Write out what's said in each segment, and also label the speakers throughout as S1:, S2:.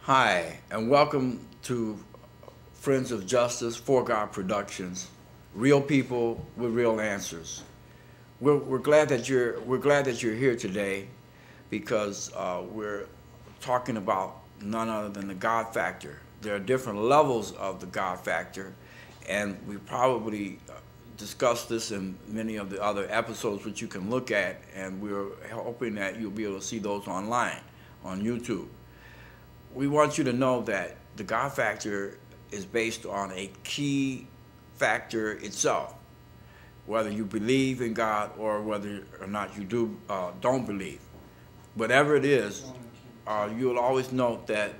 S1: Hi, and welcome to Friends of Justice for God Productions. Real people with real answers. We're glad that you're here today because we're talking about none other than the God factor. There are different levels of the God factor, and we probably discussed this in many of the other episodes which you can look at, and we're hoping that you'll be able to see those online on YouTube. We want you to know that the God factor is based on a key factor itself, whether you believe in God or whether or not you don't believe. Whatever it is, you'll always note that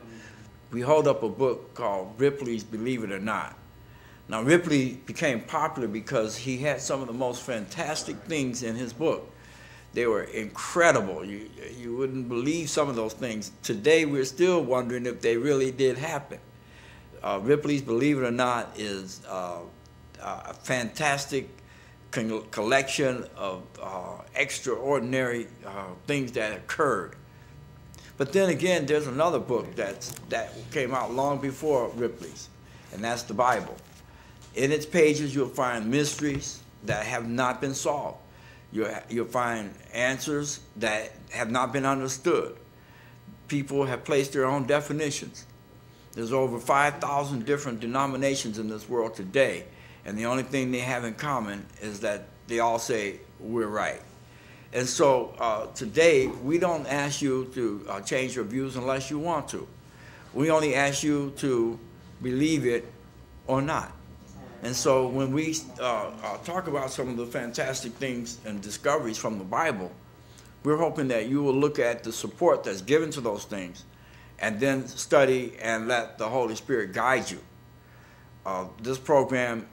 S1: we hold up a book called Ripley's Believe It or Not. Now, Ripley became popular because he had some of the most fantastic things in his book. They were incredible. You wouldn't believe some of those things. Today, we're still wondering if they really did happen. Ripley's Believe It or Not is a fantastic collection of extraordinary things that occurred. But then again, there's another book that came out long before Ripley's, and that's the Bible. In its pages, you'll find mysteries that have not been solved. You'll find answers that have not been understood. People have placed their own definitions. There's over 5,000 different denominations in this world today, and the only thing they have in common is that they all say, we're right. And so today, we don't ask you to change your views unless you want to. We only ask you to believe it or not. And so when we talk about some of the fantastic things and discoveries from the Bible, we're hoping that you will look at the support that's given to those things and then study and let the Holy Spirit guide you. This program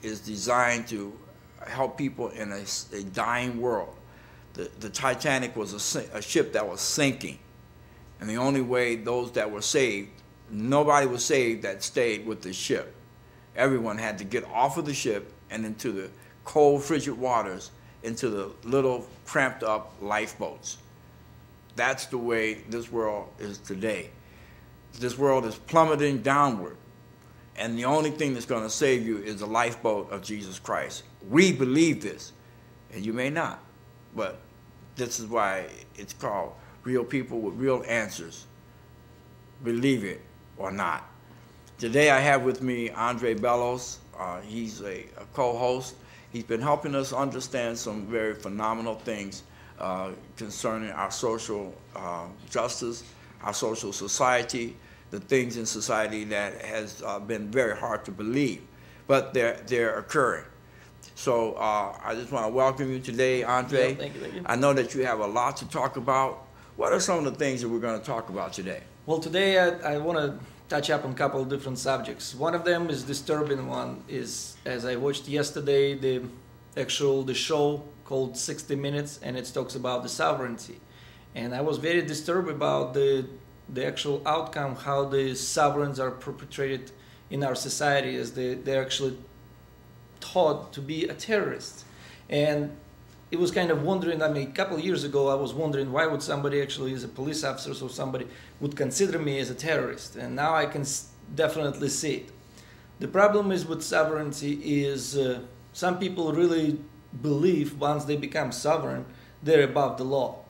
S1: is designed to help people in a dying world. The Titanic was a ship that was sinking. And the only way those that were saved, nobody was saved that stayed with the ship. Everyone had to get off of the ship and into the cold, frigid waters, into the little cramped up lifeboats. That's the way this world is today. This world is plummeting downward. And the only thing that's going to save you is the lifeboat of Jesus Christ. We believe this, and you may not. But this is why it's called Real People with Real Answers. Believe it or not. Today I have with me Andre Bellows. He's a co-host. He's been helping us understand some very phenomenal things concerning our social justice, our social society, the things in society that has been very hard to believe, but they're occurring. So I just want to welcome you today, Andre.
S2: Yeah, thank you.
S1: I know that you have a lot to talk about. What are some of the things that we're going to talk about today?
S2: Well, today I want to touch up on a couple of different subjects. One of them is disturbing one, is as I watched yesterday the show called 60 Minutes, and it talks about the sovereignty. And I was very disturbed about the actual outcome, how the sovereigns are perpetrated in our society, as they're actually taught to be a terrorist. And it was kind of wondering, I mean, a couple of years ago I was wondering why would somebody actually, as a police officer or somebody, would consider me as a terrorist. And now I can definitely see it. The problem is with sovereignty is some people really believe once they become sovereign, they're above the law.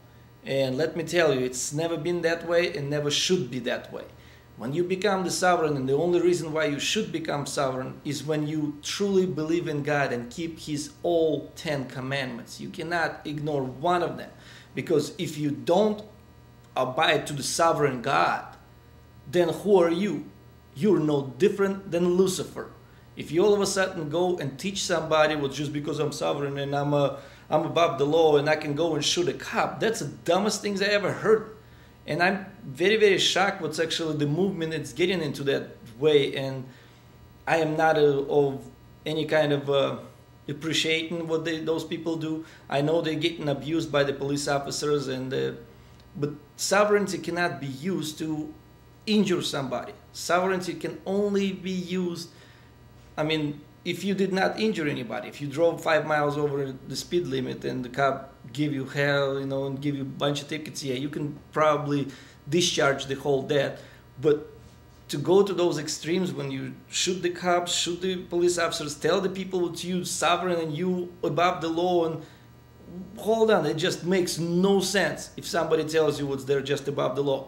S2: And let me tell you, it's never been that way and never should be that way. When you become the sovereign, and the only reason why you should become sovereign is when you truly believe in God and keep His all 10 commandments. You cannot ignore one of them. Because if you don't abide to the sovereign God, then who are you? You're no different than Lucifer. If you all of a sudden go and teach somebody, well, just because I'm sovereign and I'm above the law and I can go and shoot a cop, that's the dumbest things I ever heard. And I'm very, very shocked what's actually the movement that's getting into that way. And I am not of any kind of appreciating what those people do. I know they're getting abused by the police officers, but sovereignty cannot be used to injure somebody. Sovereignty can only be used, I mean, if you did not injure anybody, if you drove 5 miles over the speed limit and the cop give you hell, and give you a bunch of tickets, yeah, you can probably discharge the whole debt. But to go to those extremes when you shoot the cops, shoot the police officers, tell the people that you sovereign and you above the law, and hold on, it just makes no sense if somebody tells you they're just above the law.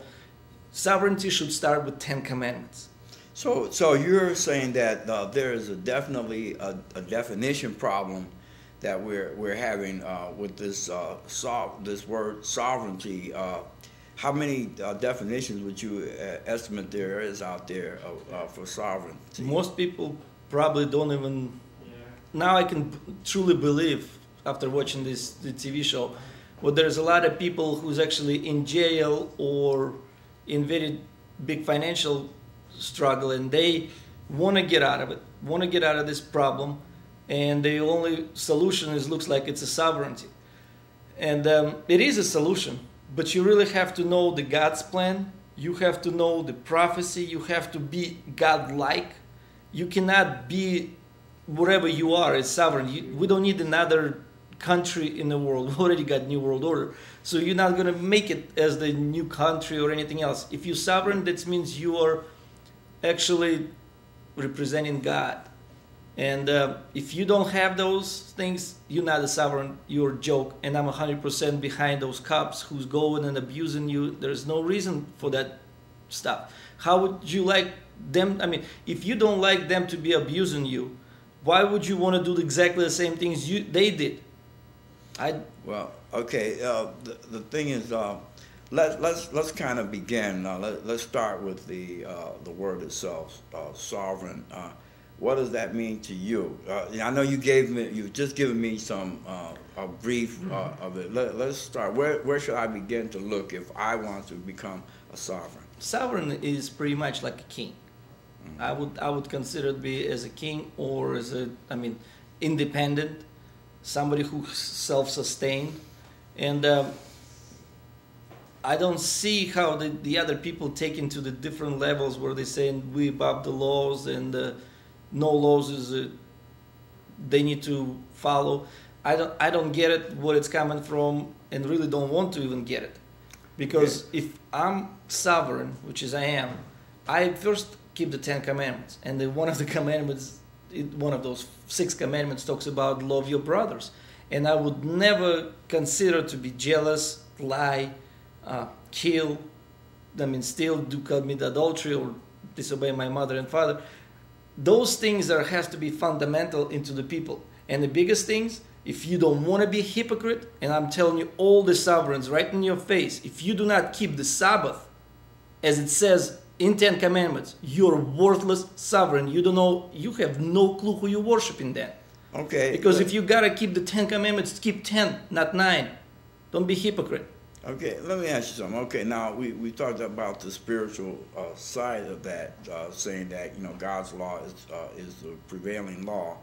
S2: Sovereignty should start with 10 Commandments.
S1: So you're saying that there is definitely a definition problem that we're having with this this word sovereignty. How many definitions would you estimate there is out there for sovereignty?
S2: Most people probably don't even. Now I can truly believe after watching the TV show, but there's a lot of people who's actually in jail or in very big financial struggle, and they want to get out of it, want to get out of this problem, and the only solution looks like it's a sovereignty. And it is a solution, but you really have to know the God's plan. You have to know the prophecy. You have to be God-like. You cannot be wherever you are as sovereign. We don't need another country in the world. We already got New World Order. So you're not going to make it as the new country or anything else. If you're sovereign, that means you are actually representing God. And if you don't have those things, you're not a sovereign, you're a joke. And I'm 100% behind those cops who's going and abusing you. There's no reason for that stuff. How would you like them? I mean, if you don't like them to be abusing you, why would you want to do exactly the same things they did?
S1: Well, okay. The thing is, let's kind of begin. Let's start with the word itself, sovereign. What does that mean to you? I know you've just given me some a brief of it. Let's start. Where should I begin to look if I want to become a sovereign?
S2: Sovereign is pretty much like a king. Mm-hmm. I would consider it be as a king or as independent, somebody who's self-sustained, and I don't see how the other people take into the different levels where they say we above the laws and no laws is they need to follow. I don't get it where it's coming from, and really don't want to even get it, because if I'm sovereign, which is I am, I first keep the 10 Commandments, and one of the commandments, one of those 6 commandments, talks about love your brothers, and I would never consider to be jealous, lie, kill, steal, commit adultery, or disobey my mother and father. Those things has to be fundamental into the people. And the biggest things, if you don't want to be a hypocrite, and I'm telling you all the sovereigns right in your face, if you do not keep the Sabbath, as it says in 10 Commandments, you're worthless sovereign. You don't know, you have no clue who you're worshiping then.
S1: Okay.
S2: Because if you gotta keep the 10 Commandments, keep 10, not 9. Don't be hypocrite.
S1: Okay, let me ask you something. Okay, now we talked about the spiritual side of that, saying that God's law is the prevailing law.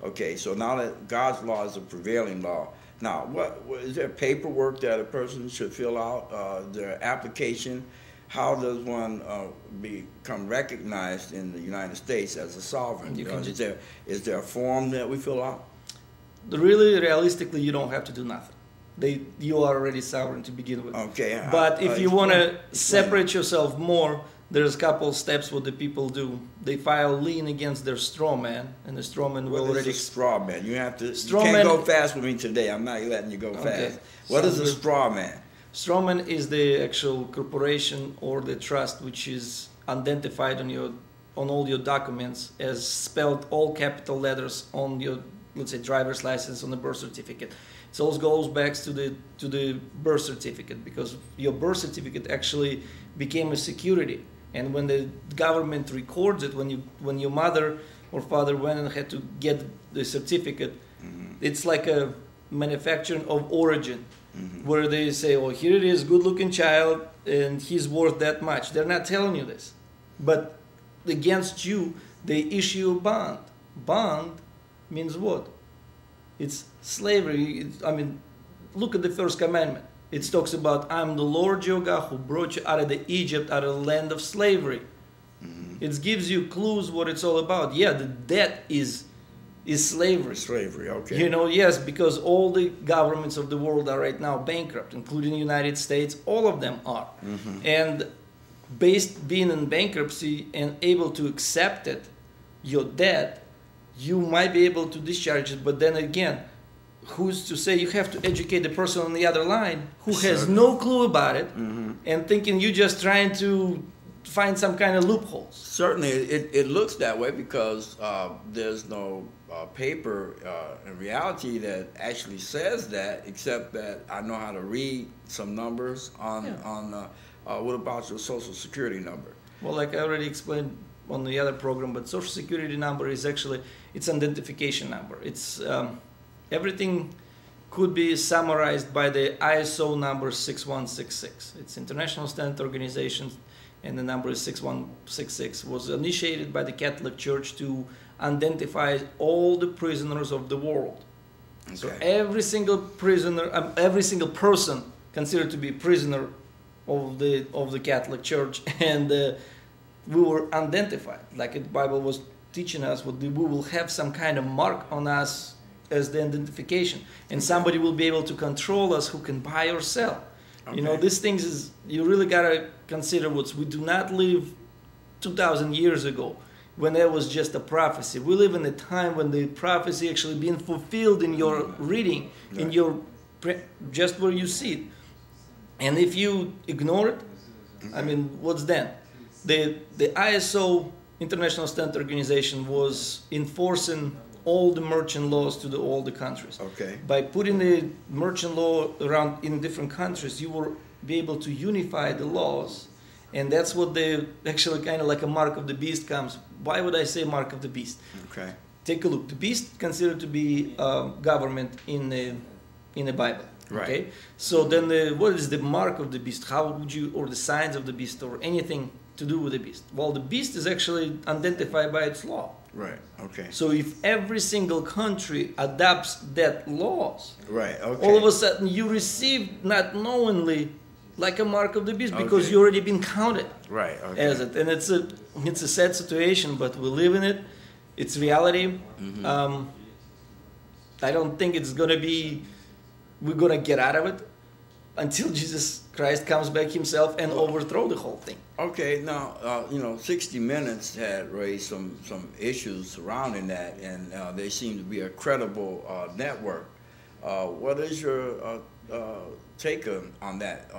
S1: Okay, so now that God's law is the prevailing law, now what is there paperwork that a person should fill out? Their application? How does one become recognized in the United States as a sovereign? Is there a form that we fill out?
S2: Really, realistically, you don't have to do nothing. You are already sovereign to begin with.
S1: Okay.
S2: But if you want to separate yourself more, there's a couple of steps what the people do. They file lien against their straw man, and the straw man will already...
S1: straw man? You have to. You can't go fast with me today. I'm not letting you go fast. What is a straw man? Straw man
S2: is the actual corporation or the trust which is identified on all your documents as spelled all capital letters on your, let's say, driver's license, on the birth certificate. It all goes back to the birth certificate, because your birth certificate actually became a security. And when the government records it, when your mother or father went and had to get the certificate, mm-hmm. It's like a manufacturing of origin, mm-hmm. where they say, "Oh, here it is, good-looking child, and he's worth that much." They're not telling you this, but against you, they issue a bond. Bond means what? It's slavery. Look at the first commandment. It talks about, I'm the Lord your God who brought you out of the Egypt, out of the land of slavery. Mm-hmm. It gives you clues what it's all about. Yeah, the debt is slavery.
S1: Slavery, okay.
S2: Yes, because all the governments of the world are right now bankrupt, including the United States. All of them are. Mm-hmm. And based being in bankruptcy and able to accept it, your debt, you might be able to discharge it. But then again, who's to say? You have to educate the person on the other line who has no clue about it and thinking you're just trying to find some kind of loopholes.
S1: Certainly, it looks that way because there's no paper in reality that actually says that, except that I know how to read some numbers on what about your Social Security number?
S2: Well, like I already explained on the other program, but Social Security number is actually, it's an identification number. It's everything could be summarized by the ISO number 6166. It's International Standard Organization, and the number is 6166. Was initiated by the Catholic Church to identify all the prisoners of the world. Okay. So every single prisoner, every single person considered to be a prisoner of the Catholic Church, and we were identified. Like the Bible was teaching us, we will have some kind of mark on us as the identification, and somebody will be able to control us who can buy or sell. Okay. You know, these things is, you really gotta consider we do not live 2,000 years ago when there was just a prophecy. We live in a time when the prophecy actually being fulfilled in your reading, in your just where you see it. And if you ignore it, I mean, what's then? The ISO, International Standard Organization, was enforcing all the merchant laws to all the countries.
S1: Okay.
S2: By putting the merchant law around in different countries, you will be able to unify the laws, and that's what the actually kind of like a mark of the beast comes. Why would I say mark of the beast?
S1: Okay.
S2: Take a look. The beast considered to be government in the Bible.
S1: Right.
S2: Okay. So then, what is the mark of the beast? How would you, or the signs of the beast, or anything to do with the beast? Well, the beast is actually identified by its law.
S1: Right. Okay.
S2: So if every single country adopts that laws,
S1: right. Okay.
S2: all of a sudden you receive not knowingly like a mark of the beast because you already been counted
S1: right. Okay.
S2: as it, and it's a sad situation, but we live in it. It's reality. Mm-hmm. I don't think it's gonna be. We're gonna get out of it until Jesus Christ comes back himself and overthrow the whole thing.
S1: Okay, now, 60 Minutes had raised some issues surrounding that, and they seem to be a credible network. What is your take on that?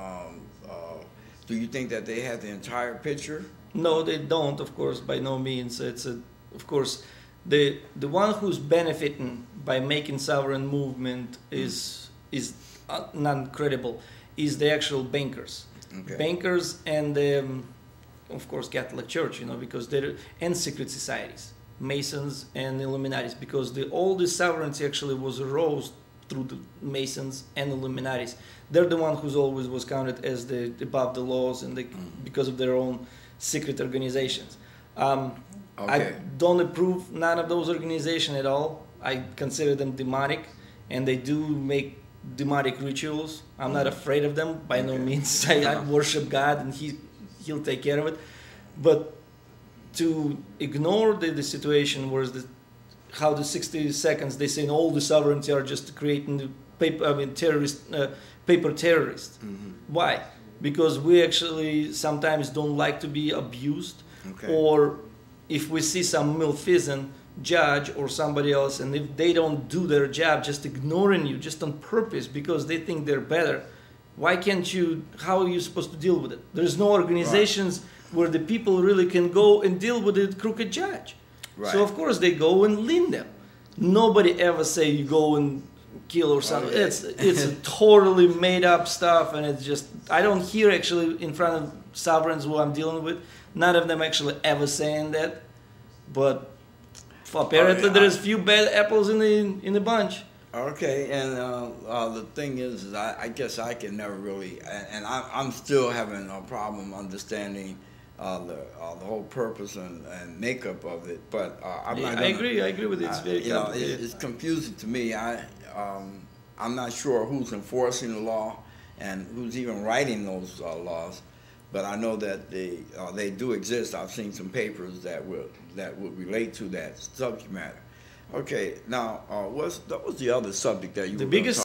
S1: Do you think that they have the entire picture?
S2: No, they don't, of course, by no means. Of course, the one who's benefiting by making sovereign movement is non-credible, is the actual bankers.
S1: Okay.
S2: Bankers and of course Catholic Church, because they're, and secret societies, Masons and Illuminatis, because all the sovereignty actually was arose through the Masons and Illuminatis. They're the one who's always was counted as above the laws, and because of their own secret organizations. I don't approve none of those organizations at all. I consider them demonic, and they do make demonic rituals. I'm not afraid of them by no means. I worship God, and He'll take care of it. But to ignore the situation where how the 60 seconds they say all the sovereignty are just creating the paper terrorists. Mm-hmm. Why? Because we actually sometimes don't like to be abused, or if we see some malfeasant judge or somebody else, and if they don't do their job, just ignoring you just on purpose because they think they're better, why can't you? How are you supposed to deal with it? There's no organizations where the people really can go and deal with a crooked judge. Right. So of course they go and lean them. Nobody ever say you go and kill or something. It's a totally made up stuff, and it's just, I don't hear actually in front of sovereigns who I'm dealing with, none of them actually ever saying that, but apparently there's few bad apples in the bunch.
S1: Okay, and the thing is I guess I can never really, and I'm still having a problem understanding the whole purpose and makeup of it. But I'm not. I
S2: agree with it. It's very complicated.
S1: It's confusing to me. I'm not sure who's enforcing the law and who's even writing those laws. But I know that they do exist. I've seen some papers that would relate to that subject matter. Okay, now what was the other subject that you were going to talk